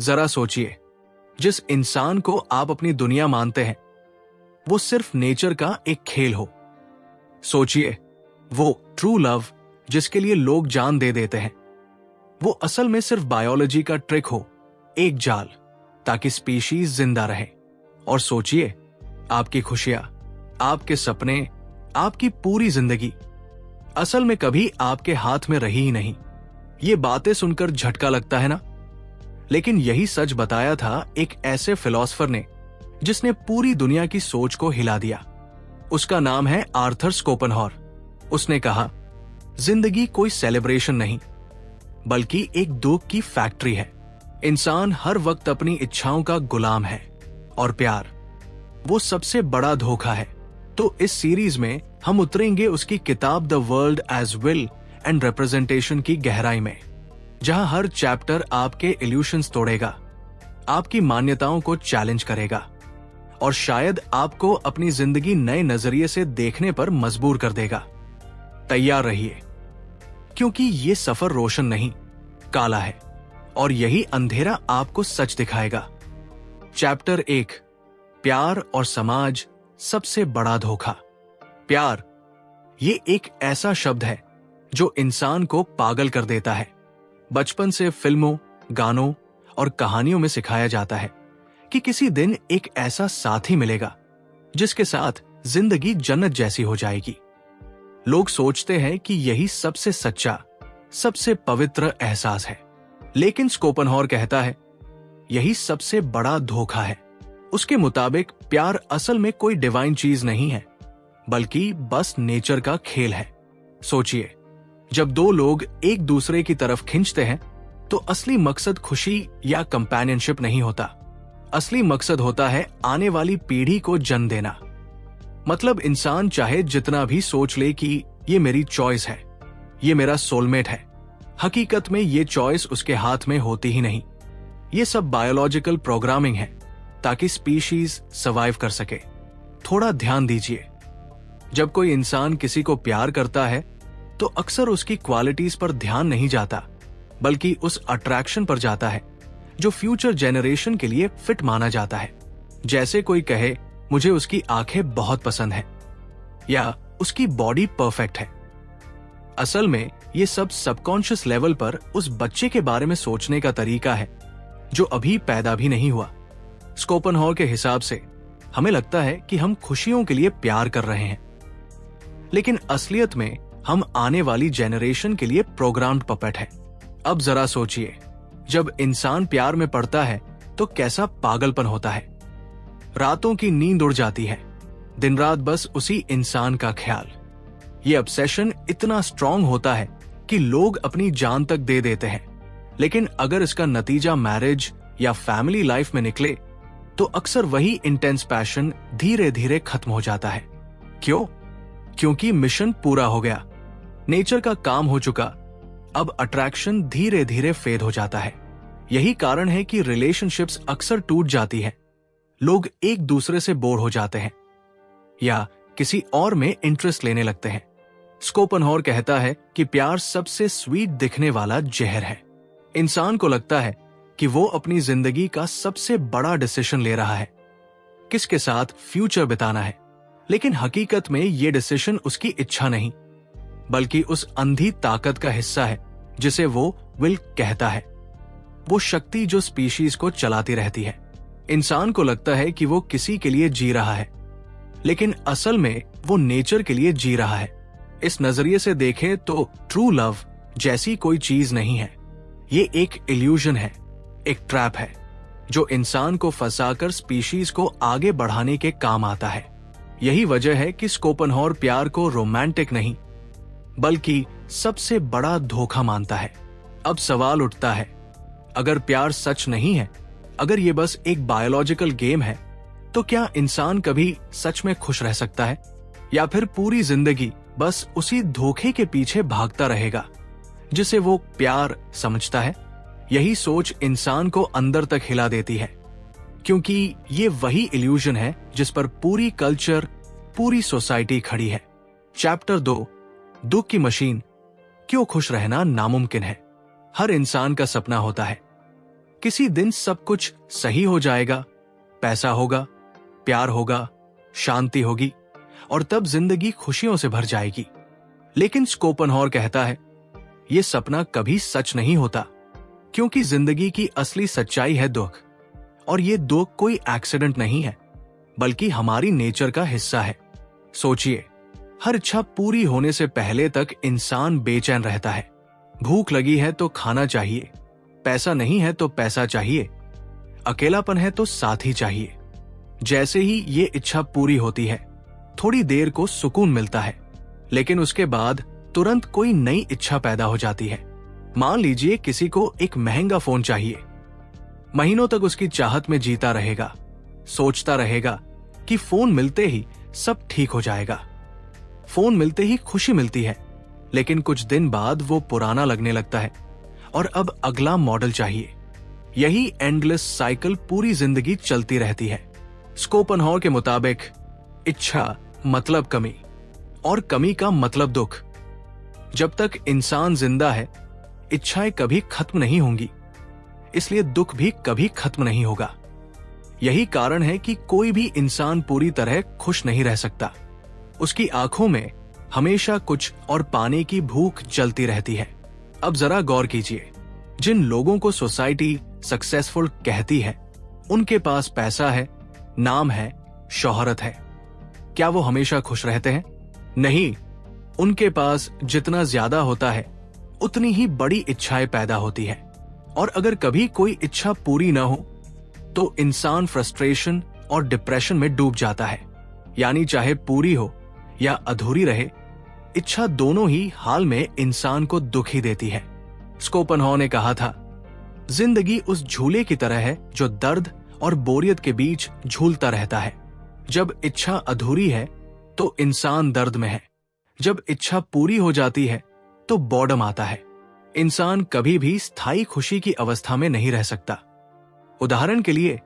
जरा सोचिए, जिस इंसान को आप अपनी दुनिया मानते हैं वो सिर्फ नेचर का एक खेल हो। सोचिए, वो ट्रू लव जिसके लिए लोग जान दे देते हैं, वो असल में सिर्फ बायोलॉजी का ट्रिक हो, एक जाल, ताकि स्पीशीज जिंदा रहे। और सोचिए, आपकी खुशियां, आपके सपने, आपकी पूरी जिंदगी असल में कभी आपके हाथ में रही ही नहीं। ये बातें सुनकर झटका लगता है ना? लेकिन यही सच बताया था एक ऐसे फिलॉसफर ने जिसने पूरी दुनिया की सोच को हिला दिया। उसका नाम है आर्थर स्कोपेनहॉर। उसने कहा, जिंदगी कोई सेलिब्रेशन नहीं बल्कि एक दुख की फैक्ट्री है। इंसान हर वक्त अपनी इच्छाओं का गुलाम है और प्यार वो सबसे बड़ा धोखा है। तो इस सीरीज में हम उतरेंगे उसकी किताब the world as will and representation की गहराई में, जहां हर चैप्टर आपके इल्यूशंस तोड़ेगा, आपकी मान्यताओं को चैलेंज करेगा और शायद आपको अपनी जिंदगी नए नजरिए से देखने पर मजबूर कर देगा। तैयार रहिए, क्योंकि ये सफर रोशन नहीं, काला है और यही अंधेरा आपको सच दिखाएगा। चैप्टर 1, प्यार और समाज सबसे बड़ा धोखा। प्यार ये एक ऐसा शब्द है जो इंसान को पागल कर देता है। बचपन से फिल्मों, गानों और कहानियों में सिखाया जाता है कि किसी दिन एक ऐसा साथी मिलेगा जिसके साथ जिंदगी जन्नत जैसी हो जाएगी। लोग सोचते हैं कि यही सबसे सच्चा, सबसे पवित्र एहसास है। लेकिन स्कोपेनहॉर कहता है, यही सबसे बड़ा धोखा है। उसके मुताबिक प्यार असल में कोई डिवाइन चीज नहीं है, बल्कि बस नेचर का खेल है। सोचिए, जब दो लोग एक दूसरे की तरफ खींचते हैं तो असली मकसद खुशी या कंपेनियनशिप नहीं होता। असली मकसद होता है आने वाली पीढ़ी को जन्म देना। मतलब इंसान चाहे जितना भी सोच ले कि ये मेरी चॉइस है, ये मेरा सोलमेट है, हकीकत में ये चॉइस उसके हाथ में होती ही नहीं। ये सब बायोलॉजिकल प्रोग्रामिंग है ताकि स्पीशीज सर्वाइव कर सके। थोड़ा ध्यान दीजिए, जब कोई इंसान किसी को प्यार करता है तो अक्सर उसकी क्वालिटीज पर ध्यान नहीं जाता, बल्कि उस अट्रैक्शन पर जाता है जो फ्यूचर जेनरेशन के लिए फिट माना जाता है। जैसे कोई कहे, मुझे उसकी आंखें बहुत पसंद है या उसकी बॉडी परफेक्ट है। असल में ये सब सबकॉन्शियस लेवल पर उस बच्चे के बारे में सोचने का तरीका है जो अभी पैदा भी नहीं हुआ। स्कोपेनहॉर के हिसाब से हमें लगता है कि हम खुशियों के लिए प्यार कर रहे हैं, लेकिन असलियत में हम आने वाली जेनरेशन के लिए प्रोग्राम्ड पपेट है। अब जरा सोचिए, जब इंसान प्यार में पड़ता है तो कैसा पागलपन होता है। रातों की नींद उड़ जाती है, दिन रात बस उसी इंसान का ख्याल। ये ऑब्सेशन इतना स्ट्रांग होता है कि लोग अपनी जान तक दे देते हैं। लेकिन अगर इसका नतीजा मैरिज या फैमिली लाइफ में निकले तो अक्सर वही इंटेंस पैशन धीरे धीरे खत्म हो जाता है। क्यों? क्योंकि मिशन पूरा हो गया, नेचर का काम हो चुका, अब अट्रैक्शन धीरे धीरे फेड हो जाता है। यही कारण है कि रिलेशनशिप्स अक्सर टूट जाती है। लोग एक दूसरे से बोर हो जाते हैं या किसी और में इंटरेस्ट लेने लगते हैं। स्कोपेनहॉर कहता है कि प्यार सबसे स्वीट दिखने वाला जहर है। इंसान को लगता है कि वो अपनी जिंदगी का सबसे बड़ा डिसीजन ले रहा है, किसके साथ फ्यूचर बिताना है। लेकिन हकीकत में ये डिसीजन उसकी इच्छा नहीं, बल्कि उस अंधी ताकत का हिस्सा है जिसे वो विल कहता है। वो शक्ति जो स्पीशीज को चलाती रहती है। इंसान को लगता है कि वो किसी के लिए जी रहा है, लेकिन असल में वो नेचर के लिए जी रहा है। इस नजरिए से देखें तो ट्रू लव जैसी कोई चीज नहीं है। ये एक इल्यूजन है, एक ट्रैप है जो इंसान को फंसाकर स्पीशीज को आगे बढ़ाने के काम आता है। यही वजह है कि स्कोपेनहॉर प्यार को रोमांटिक नहीं बल्कि सबसे बड़ा धोखा मानता है। अब सवाल उठता है, अगर प्यार सच नहीं है, अगर ये बस एक बायोलॉजिकल गेम है, तो क्या इंसान कभी सच में खुश रह सकता है, या फिर पूरी जिंदगी बस उसी धोखे के पीछे भागता रहेगा जिसे वो प्यार समझता है? यही सोच इंसान को अंदर तक हिला देती है, क्योंकि ये वही इल्यूजन है जिस पर पूरी कल्चर, पूरी सोसाइटी खड़ी है। चैप्टर 2, दुख की मशीन, क्यों खुश रहना नामुमकिन है। हर इंसान का सपना होता है किसी दिन सब कुछ सही हो जाएगा, पैसा होगा, प्यार होगा, शांति होगी और तब जिंदगी खुशियों से भर जाएगी। लेकिन स्कोपेनहॉर कहता है यह सपना कभी सच नहीं होता, क्योंकि जिंदगी की असली सच्चाई है दुख, और ये दुख कोई एक्सीडेंट नहीं है, बल्कि हमारी नेचर का हिस्सा है। सोचिए, हर इच्छा पूरी होने से पहले तक इंसान बेचैन रहता है। भूख लगी है तो खाना चाहिए, पैसा नहीं है तो पैसा चाहिए, अकेलापन है तो साथी चाहिए। जैसे ही ये इच्छा पूरी होती है, थोड़ी देर को सुकून मिलता है, लेकिन उसके बाद तुरंत कोई नई इच्छा पैदा हो जाती है। मान लीजिए किसी को एक महंगा फोन चाहिए। महीनों तक उसकी चाहत में जीता रहेगा, सोचता रहेगा कि फोन मिलते ही सब ठीक हो जाएगा। फोन मिलते ही खुशी मिलती है, लेकिन कुछ दिन बाद वो पुराना लगने लगता है और अब अगला मॉडल चाहिए। यही एंडलेस साइकिल पूरी जिंदगी चलती रहती है। स्कोपेनहॉर के मुताबिक इच्छा मतलब कमी और कमी का मतलब दुख। जब तक इंसान जिंदा है, इच्छाएं कभी खत्म नहीं होंगी, इसलिए दुख भी कभी खत्म नहीं होगा। यही कारण है कि कोई भी इंसान पूरी तरह खुश नहीं रह सकता। उसकी आंखों में हमेशा कुछ और पाने की भूख जलती रहती है। अब जरा गौर कीजिए, जिन लोगों को सोसाइटी सक्सेसफुल कहती है, उनके पास पैसा है, नाम है, शोहरत है, क्या वो हमेशा खुश रहते हैं? नहीं। उनके पास जितना ज्यादा होता है, उतनी ही बड़ी इच्छाएं पैदा होती है, और अगर कभी कोई इच्छा पूरी ना हो तो इंसान फ्रस्ट्रेशन और डिप्रेशन में डूब जाता है। यानी चाहे पूरी हो या अधूरी रहे, इच्छा दोनों ही हाल में इंसान को दुखी देती है। स्कोपेनहॉर ने कहा था, जिंदगी उस झूले की तरह है जो दर्द और बोरियत के बीच झूलता रहता है। जब इच्छा अधूरी है तो इंसान दर्द में है, जब इच्छा पूरी हो जाती है तो बॉर्डम आता है। इंसान कभी भी स्थायी खुशी की अवस्था में नहीं रह सकता। उदाहरण के लिए,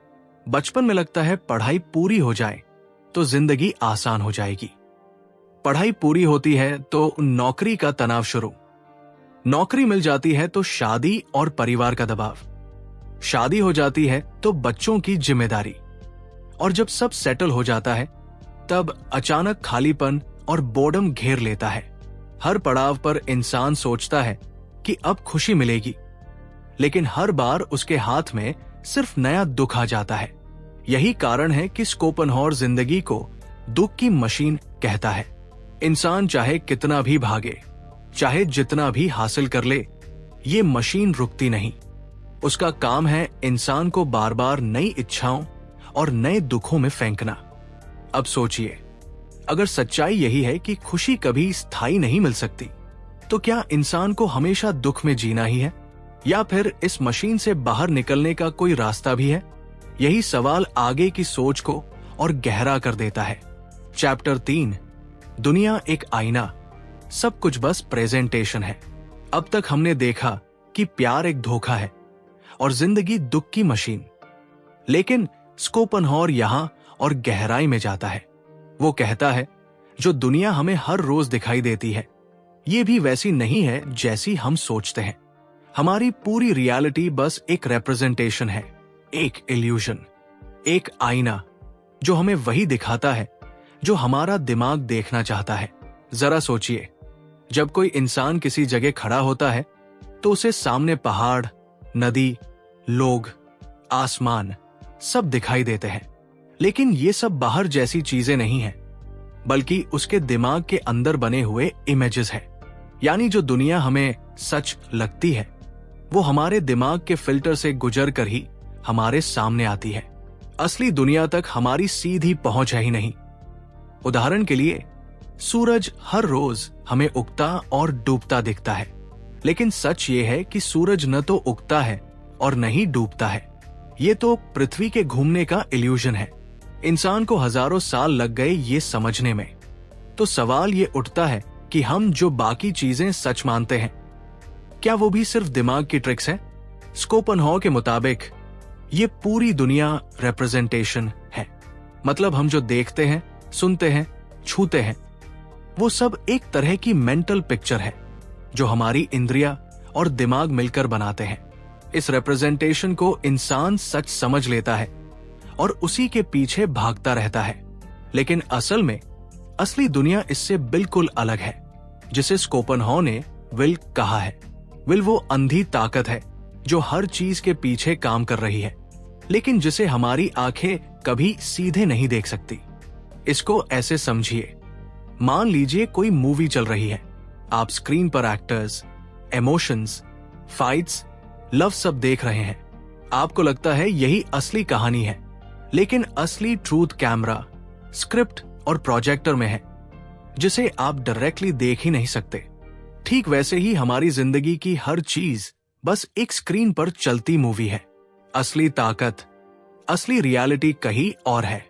बचपन में लगता है पढ़ाई पूरी हो जाए तो जिंदगी आसान हो जाएगी। पढ़ाई पूरी होती है तो नौकरी का तनाव शुरू, नौकरी मिल जाती है तो शादी और परिवार का दबाव, शादी हो जाती है तो बच्चों की जिम्मेदारी, और जब सब सेटल हो जाता है तब अचानक खालीपन और बोर्डम घेर लेता है। हर पड़ाव पर इंसान सोचता है कि अब खुशी मिलेगी, लेकिन हर बार उसके हाथ में सिर्फ नया दुख आ जाता है। यही कारण है कि स्कोपेनहॉर जिंदगी को दुख की मशीन कहता है। इंसान चाहे कितना भी भागे, चाहे जितना भी हासिल कर ले, ये मशीन रुकती नहीं। उसका काम है इंसान को बार बार नई इच्छाओं और नए दुखों में फेंकना। अब सोचिए, अगर सच्चाई यही है कि खुशी कभी स्थायी नहीं मिल सकती, तो क्या इंसान को हमेशा दुख में जीना ही है, या फिर इस मशीन से बाहर निकलने का कोई रास्ता भी है? यही सवाल आगे की सोच को और गहरा कर देता है। चैप्टर 3, दुनिया एक आईना, सब कुछ बस प्रेजेंटेशन है। अब तक हमने देखा कि प्यार एक धोखा है और जिंदगी दुख की मशीन, लेकिन स्कोपेनहॉर यहां और गहराई में जाता है। वो कहता है, जो दुनिया हमें हर रोज दिखाई देती है, ये भी वैसी नहीं है जैसी हम सोचते हैं। हमारी पूरी रियलिटी बस एक रिप्रेजेंटेशन है, एक इल्यूजन, एक आईना जो हमें वही दिखाता है जो हमारा दिमाग देखना चाहता है। जरा सोचिए, जब कोई इंसान किसी जगह खड़ा होता है तो उसे सामने पहाड़, नदी, लोग, आसमान सब दिखाई देते हैं, लेकिन ये सब बाहर जैसी चीजें नहीं हैं, बल्कि उसके दिमाग के अंदर बने हुए इमेजेस हैं। यानी जो दुनिया हमें सच लगती है, वो हमारे दिमाग के फिल्टर से गुजर कर ही हमारे सामने आती है। असली दुनिया तक हमारी सीधी पहुंच है ही नहीं। उदाहरण के लिए, सूरज हर रोज हमें उगता और डूबता दिखता है, लेकिन सच ये है कि सूरज न तो उगता है और न ही डूबता है। ये तो पृथ्वी के घूमने का इल्यूजन है। इंसान को हजारों साल लग गए ये समझने में। तो सवाल ये उठता है कि हम जो बाकी चीजें सच मानते हैं, क्या वो भी सिर्फ दिमाग की ट्रिक्स हैं? स्कोपेनहॉर के मुताबिक ये पूरी दुनिया रिप्रेजेंटेशन है। मतलब हम जो देखते हैं, सुनते हैं, छूते हैं, वो सब एक तरह की मेंटल पिक्चर है जो हमारी इंद्रियां और दिमाग मिलकर बनाते हैं। इस रिप्रेजेंटेशन को इंसान सच समझ लेता है और उसी के पीछे भागता रहता है। लेकिन असल में असली दुनिया इससे बिल्कुल अलग है, जिसे स्कोपेनहावर ने विल कहा है। विल वो अंधी ताकत है जो हर चीज के पीछे काम कर रही है, लेकिन जिसे हमारी आंखें कभी सीधे नहीं देख सकती। इसको ऐसे समझिए, मान लीजिए कोई मूवी चल रही है। आप स्क्रीन पर एक्टर्स, इमोशंस, फाइट्स, लव सब देख रहे हैं। आपको लगता है यही असली कहानी है, लेकिन असली ट्रूथ कैमरा, स्क्रिप्ट और प्रोजेक्टर में है, जिसे आप डायरेक्टली देख ही नहीं सकते। ठीक वैसे ही हमारी जिंदगी की हर चीज बस एक स्क्रीन पर चलती मूवी है। असली ताकत, असली रियलिटी कहीं और है।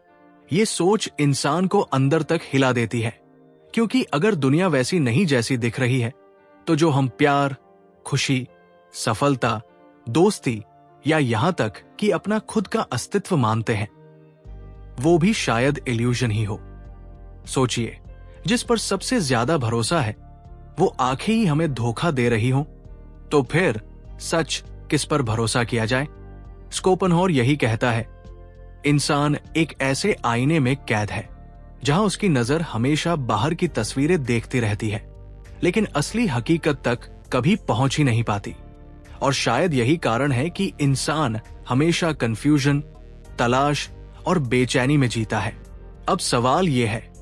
ये सोच इंसान को अंदर तक हिला देती है, क्योंकि अगर दुनिया वैसी नहीं जैसी दिख रही है, तो जो हम प्यार, खुशी, सफलता, दोस्ती या यहां तक कि अपना खुद का अस्तित्व मानते हैं, वो भी शायद इल्यूजन ही हो। सोचिए, जिस पर सबसे ज्यादा भरोसा है वो आंखें ही हमें धोखा दे रही हो, तो फिर सच किस पर भरोसा किया जाए? स्कोपेनहावर यही कहता है, इंसान एक ऐसे आईने में कैद है जहां उसकी नजर हमेशा बाहर की तस्वीरें देखती रहती है, लेकिन असली हकीकत तक कभी पहुंच ही नहीं पाती। और शायद यही कारण है कि इंसान हमेशा कंफ्यूजन, तलाश और बेचैनी में जीता है। अब सवाल यह है,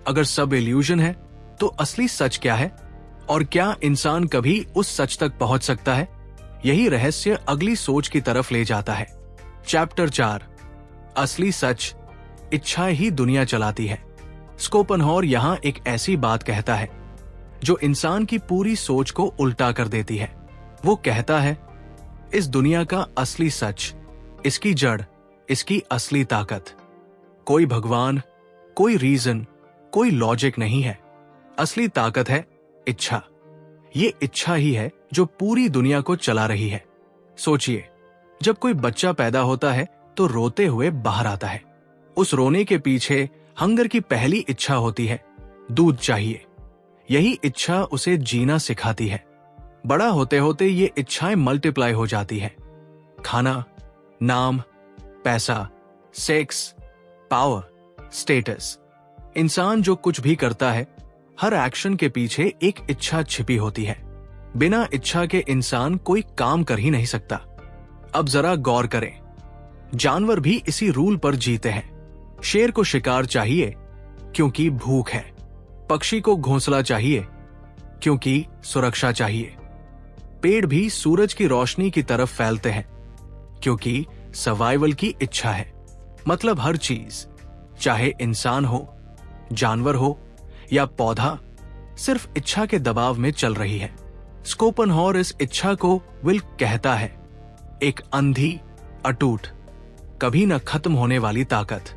अगर सब इल्यूजन है तो असली सच क्या है, और क्या इंसान कभी उस सच तक पहुंच सकता है? यही रहस्य अगली सोच की तरफ ले जाता है। चैप्टर 4, असली सच, इच्छा ही दुनिया चलाती है। स्कोपेनहावर यहां एक ऐसी बात कहता है जो इंसान की पूरी सोच को उल्टा कर देती है। वो कहता है, इस दुनिया का असली सच, इसकी जड़, इसकी असली ताकत, कोई भगवान, कोई रीजन, कोई लॉजिक नहीं है। असली ताकत है इच्छा। ये इच्छा ही है जो पूरी दुनिया को चला रही है। सोचिए, जब कोई बच्चा पैदा होता है तो रोते हुए बाहर आता है। उस रोने के पीछे हंगर की पहली इच्छा होती है, दूध चाहिए। यही इच्छा उसे जीना सिखाती है। बड़ा होते होते ये इच्छाएं मल्टीप्लाई हो जाती है। खाना, नाम, पैसा, सेक्स, पावर, स्टेटस। इंसान जो कुछ भी करता है, हर एक्शन के पीछे एक इच्छा छिपी होती है। बिना इच्छा के इंसान कोई काम कर ही नहीं सकता। अब जरा गौर करें, जानवर भी इसी रूल पर जीते हैं। शेर को शिकार चाहिए क्योंकि भूख है, पक्षी को घोंसला चाहिए क्योंकि सुरक्षा चाहिए। पेड़ भी सूरज की रोशनी की तरफ फैलते हैं क्योंकि सर्वाइवल की इच्छा है। मतलब हर चीज, चाहे इंसान हो, जानवर हो या पौधा, सिर्फ इच्छा के दबाव में चल रही है। स्कोपेनहावर इस इच्छा को विल कहता है, एक अंधी, अटूट, कभी न खत्म होने वाली ताकत।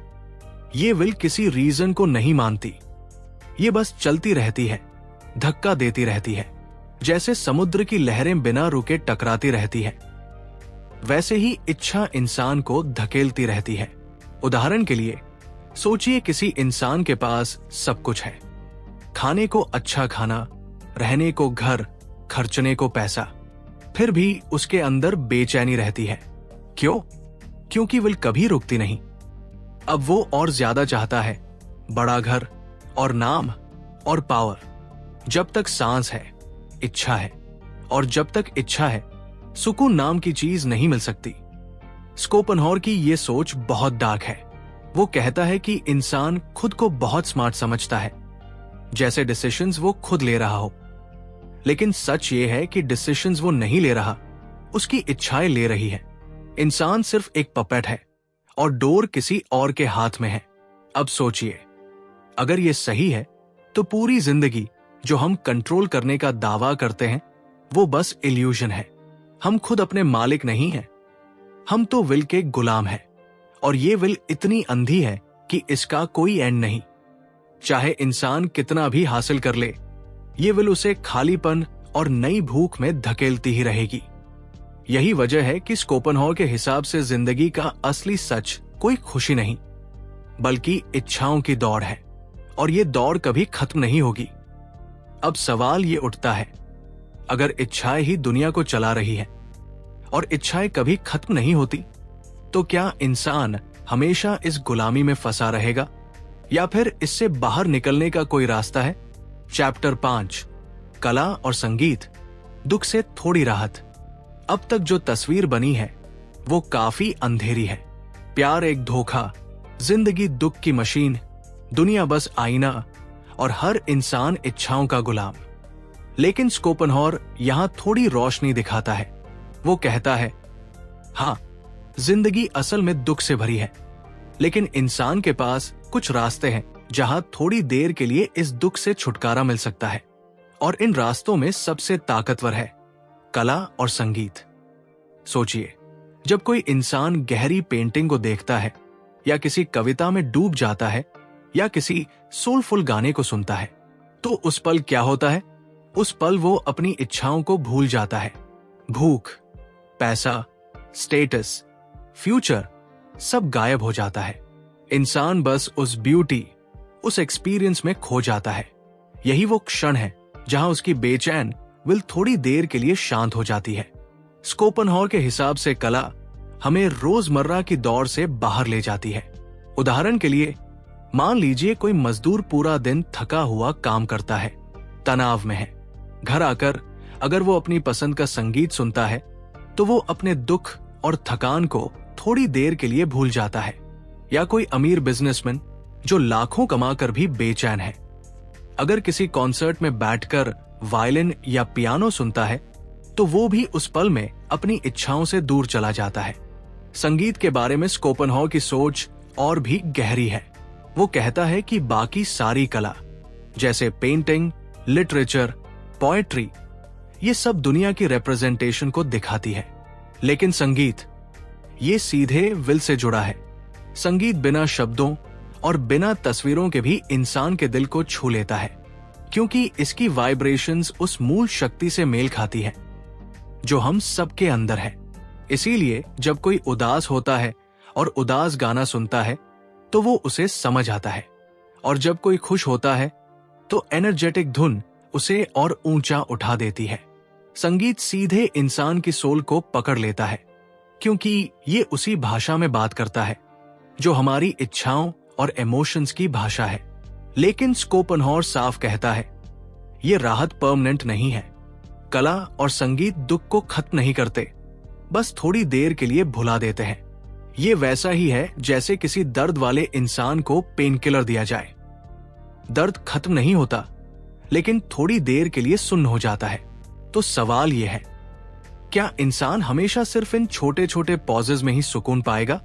ये विल किसी रीजन को नहीं मानती। ये बस चलती रहती है, धक्का देती रहती है। जैसे समुद्र की लहरें बिना रुके टकराती रहती है, वैसे ही इच्छा इंसान को धकेलती रहती है। उदाहरण के लिए सोचिए, किसी इंसान के पास सब कुछ है, खाने को अच्छा खाना, रहने को घर, खर्चने को पैसा, फिर भी उसके अंदर बेचैनी रहती है। क्यों? क्योंकि विल कभी रुकती नहीं। अब वो और ज्यादा चाहता है, बड़ा घर और नाम और पावर। जब तक सांस है, इच्छा है, और जब तक इच्छा है, सुकून नाम की चीज नहीं मिल सकती। स्कोपेनहावर की ये सोच बहुत डार्क है। वो कहता है कि इंसान खुद को बहुत स्मार्ट समझता है, जैसे डिसीजंस वो खुद ले रहा हो। लेकिन सच ये है कि डिसीजंस वो नहीं ले रहा, उसकी इच्छाएं ले रही है। इंसान सिर्फ एक पपेट है और डोर किसी और के हाथ में है। अब सोचिए, अगर ये सही है तो पूरी जिंदगी जो हम कंट्रोल करने का दावा करते हैं वो बस इल्यूजन है। हम खुद अपने मालिक नहीं हैं, हम तो विल के गुलाम हैं। और ये विल इतनी अंधी है कि इसका कोई एंड नहीं। चाहे इंसान कितना भी हासिल कर ले, ये विल उसे खालीपन और नई भूख में धकेलती ही रहेगी। यही वजह है कि स्कोपेनहावर के हिसाब से जिंदगी का असली सच कोई खुशी नहीं, बल्कि इच्छाओं की दौड़ है, और ये दौड़ कभी खत्म नहीं होगी। अब सवाल ये उठता है, अगर इच्छाएं ही दुनिया को चला रही है और इच्छाएं कभी खत्म नहीं होती, तो क्या इंसान हमेशा इस गुलामी में फंसा रहेगा या फिर इससे बाहर निकलने का कोई रास्ता है? चैप्टर 5, कला और संगीत, दुख से थोड़ी राहत। अब तक जो तस्वीर बनी है वो काफी अंधेरी है। प्यार एक धोखा, जिंदगी दुख की मशीन, दुनिया बस आईना और हर इंसान इच्छाओं का गुलाम। लेकिन स्कोपेनहॉर यहां थोड़ी रोशनी दिखाता है। वो कहता है, हां, जिंदगी असल में दुख से भरी है, लेकिन इंसान के पास कुछ रास्ते हैं जहां थोड़ी देर के लिए इस दुख से छुटकारा मिल सकता है। और इन रास्तों में सबसे ताकतवर है कला और संगीत। सोचिए, जब कोई इंसान गहरी पेंटिंग को देखता है या किसी कविता में डूब जाता है या किसी सोलफुल गाने को सुनता है, तो उस पल क्या होता है? उस पल वो अपनी इच्छाओं को भूल जाता है। भूख, पैसा, स्टेटस, फ्यूचर सब गायब हो जाता है। इंसान बस उस ब्यूटी, उस एक्सपीरियंस में खो जाता है। यही वो क्षण है जहां उसकी बेचैन विल थोड़ी देर के लिए शांत हो जाती है। स्कोपेनहॉर के हिसाब से कला हमें रोजमर्रा की दौड़ से बाहर ले जाती है। उदाहरण के लिए, मान लीजिए कोई मजदूर पूरा दिन थका हुआ काम करता है, तनाव में है। घर आकर अगर वो अपनी पसंद का संगीत सुनता है तो वो अपने दुख और थकान को थोड़ी देर के लिए भूल जाता है। या कोई अमीर बिजनेसमैन जो लाखों कमाकर भी बेचैन है, अगर किसी कॉन्सर्ट में बैठकर वायलिन या पियानो सुनता है तो वो भी उस पल में अपनी इच्छाओं से दूर चला जाता है। संगीत के बारे में स्कोपेनहॉर की सोच और भी गहरी है। वो कहता है कि बाकी सारी कला, जैसे पेंटिंग, लिटरेचर, पोएट्री, ये सब दुनिया की रिप्रेजेंटेशन को दिखाती है, लेकिन संगीत, ये सीधे विल से जुड़ा है। संगीत बिना शब्दों और बिना तस्वीरों के भी इंसान के दिल को छू लेता है, क्योंकि इसकी वाइब्रेशंस उस मूल शक्ति से मेल खाती है जो हम सबके अंदर है। इसीलिए जब कोई उदास होता है और उदास गाना सुनता है तो वो उसे समझ आता है, और जब कोई खुश होता है तो एनर्जेटिक धुन उसे और ऊंचा उठा देती है। संगीत सीधे इंसान की सोल को पकड़ लेता है, क्योंकि ये उसी भाषा में बात करता है जो हमारी इच्छाओं और इमोशंस की भाषा है। लेकिन स्कोपेनहॉर साफ कहता है, ये राहत परमानेंट नहीं है। कला और संगीत दुख को खत्म नहीं करते, बस थोड़ी देर के लिए भुला देते हैं। ये वैसा ही है जैसे किसी दर्द वाले इंसान को पेन किलर दिया जाए। दर्द खत्म नहीं होता, लेकिन थोड़ी देर के लिए सुन्न हो जाता है। तो सवाल ये है, क्या इंसान हमेशा सिर्फ इन छोटे छोटे पॉजेज में ही सुकून पाएगा,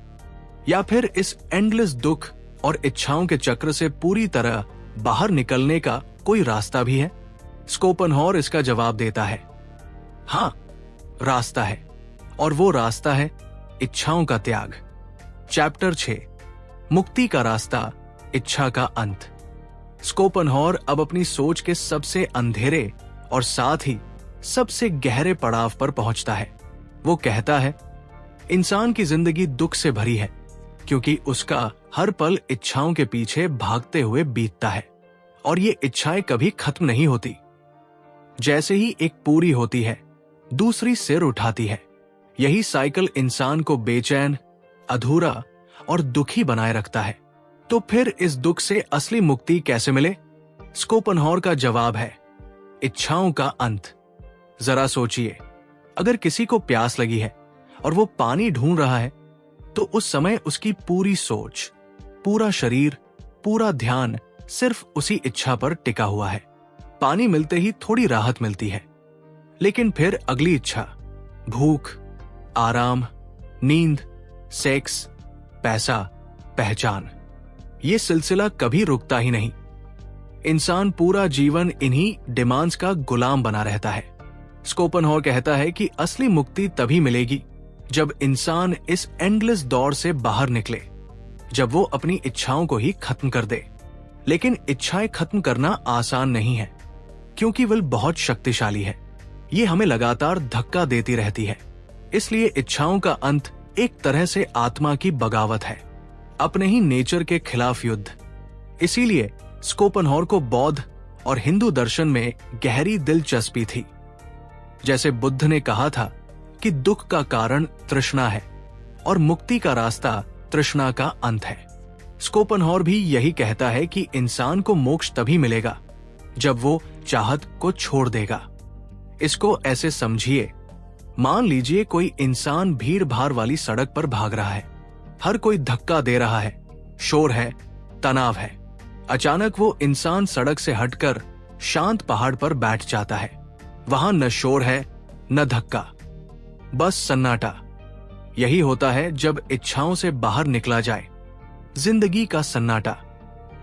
या फिर इस एंडलेस दुख और इच्छाओं के चक्र से पूरी तरह बाहर निकलने का कोई रास्ता भी है? स्कोपेनहॉर इसका जवाब देता है, हां, रास्ता है, और वो रास्ता है इच्छाओं का त्याग। चैप्टर 6, मुक्ति का रास्ता, इच्छा का अंत। स्कोपेनहॉर अब अपनी सोच के सबसे अंधेरे और साथ ही सबसे गहरे पड़ाव पर पहुंचता है। वो कहता है, इंसान की जिंदगी दुख से भरी है, क्योंकि उसका हर पल इच्छाओं के पीछे भागते हुए बीतता है, और ये इच्छाएं कभी खत्म नहीं होती। जैसे ही एक पूरी होती है, दूसरी सिर उठाती है। यही साइकिल इंसान को बेचैन, अधूरा और दुखी बनाए रखता है। तो फिर इस दुख से असली मुक्ति कैसे मिले? स्कोपेनहॉर का जवाब है, इच्छाओं का अंत। जरा सोचिए, अगर किसी को प्यास लगी है और वो पानी ढूंढ रहा है, तो उस समय उसकी पूरी सोच, पूरा शरीर, पूरा ध्यान सिर्फ उसी इच्छा पर टिका हुआ है। पानी मिलते ही थोड़ी राहत मिलती है, लेकिन फिर अगली इच्छा, भूख, आराम, नींद, सेक्स, पैसा, पहचान, ये सिलसिला कभी रुकता ही नहीं। इंसान पूरा जीवन इन्हीं डिमांड्स का गुलाम बना रहता है। स्कोपेनहॉर कहता है कि असली मुक्ति तभी मिलेगी जब इंसान इस एंडलेस दौड़ से बाहर निकले, जब वो अपनी इच्छाओं को ही खत्म कर दे। लेकिन इच्छाएं खत्म करना आसान नहीं है, क्योंकि विल बहुत शक्तिशाली है। ये हमें लगातार धक्का देती रहती है। इसलिए इच्छाओं का अंत एक तरह से आत्मा की बगावत है, अपने ही नेचर के खिलाफ युद्ध। इसीलिए स्कोपेनहॉर को बौद्ध और हिंदू दर्शन में गहरी दिलचस्पी थी। जैसे बुद्ध ने कहा था कि दुख का कारण तृष्णा है और मुक्ति का रास्ता तृष्णा का अंत है। स्कोपेनहावर भी यही कहता है कि इंसान को मोक्ष तभी मिलेगा जब वो चाहत को छोड़ देगा। इसको ऐसे समझिए, मान लीजिए कोई इंसान भीड़ भाड़ वाली सड़क पर भाग रहा है, हर कोई धक्का दे रहा है, शोर है, तनाव है। अचानक वो इंसान सड़क से हटकर शांत पहाड़ पर बैठ जाता है। वहां न शोर है न धक्का, बस सन्नाटा। यही होता है जब इच्छाओं से बाहर निकला जाए, जिंदगी का सन्नाटा।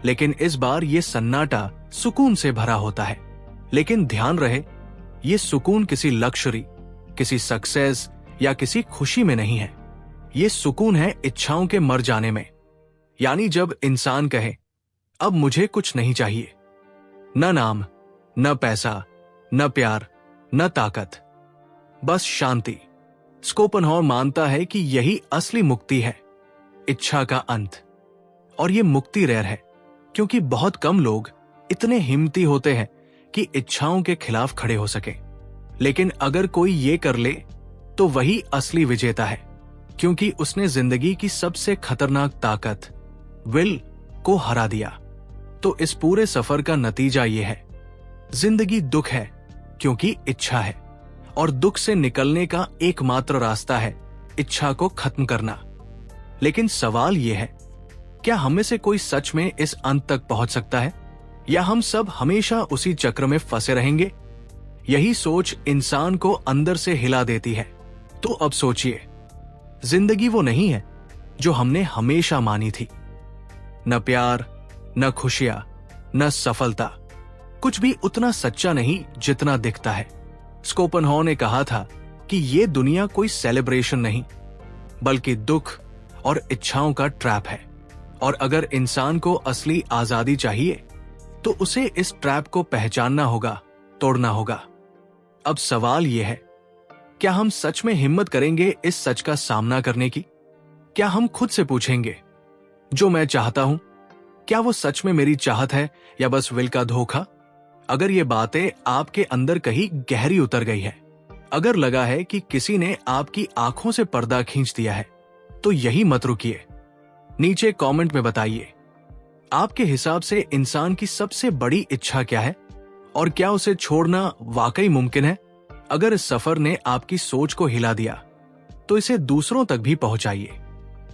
लेकिन इस बार ये सन्नाटा सुकून से भरा होता है। लेकिन ध्यान रहे, ये सुकून किसी लक्ष्य, किसी सक्सेस या किसी खुशी में नहीं है। ये सुकून है इच्छाओं के मर जाने में। यानी जब इंसान कहे अब मुझे कुछ नहीं चाहिए, न नाम, न पैसा, न प्यार, न ताकत, बस शांति। स्कोपेनहावर मानता है कि यही असली मुक्ति है, इच्छा का अंत। और ये मुक्ति रेयर है, क्योंकि बहुत कम लोग इतने हिम्मती होते हैं कि इच्छाओं के खिलाफ खड़े हो सके। लेकिन अगर कोई ये कर ले तो वही असली विजेता है, क्योंकि उसने जिंदगी की सबसे खतरनाक ताकत विल को हरा दिया। तो इस पूरे सफर का नतीजा ये है, जिंदगी दुख है क्योंकि इच्छा है, और दुख से निकलने का एकमात्र रास्ता है इच्छा को खत्म करना। लेकिन सवाल यह है, क्या हम में से कोई सच में इस अंत तक पहुंच सकता है, या हम सब हमेशा उसी चक्र में फंसे रहेंगे? यही सोच इंसान को अंदर से हिला देती है। तो अब सोचिए, जिंदगी वो नहीं है जो हमने हमेशा मानी थी। न प्यार, न खुशियां, न सफलता, कुछ भी उतना सच्चा नहीं जितना दिखता है। स्कोपेनहावर ने कहा था कि ये दुनिया कोई सेलिब्रेशन नहीं, बल्कि दुख और इच्छाओं का ट्रैप है। और अगर इंसान को असली आजादी चाहिए तो उसे इस ट्रैप को पहचानना होगा, तोड़ना होगा। अब सवाल यह है, क्या हम सच में हिम्मत करेंगे इस सच का सामना करने की? क्या हम खुद से पूछेंगे, जो मैं चाहता हूं, क्या वो सच में मेरी चाहत है या बस विल का धोखा? अगर ये बातें आपके अंदर कहीं गहरी उतर गई है, अगर लगा है कि किसी ने आपकी आंखों से पर्दा खींच दिया है, तो यही मत रुकिए। नीचे कमेंट में बताइए, आपके हिसाब से इंसान की सबसे बड़ी इच्छा क्या है, और क्या उसे छोड़ना वाकई मुमकिन है? अगर इस सफर ने आपकी सोच को हिला दिया तो इसे दूसरों तक भी पहुंचाइए।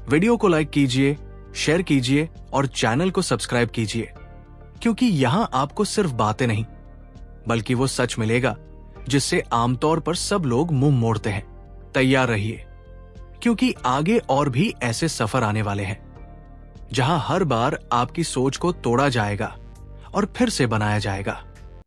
वीडियो को लाइक कीजिए, शेयर कीजिए और चैनल को सब्सक्राइब कीजिए, क्योंकि यहां आपको सिर्फ बातें नहीं, बल्कि वो सच मिलेगा जिससे आमतौर पर सब लोग मुंह मोड़ते हैं। तैयार रहिए, क्योंकि आगे और भी ऐसे सफर आने वाले हैं, जहां हर बार आपकी सोच को तोड़ा जाएगा और फिर से बनाया जाएगा।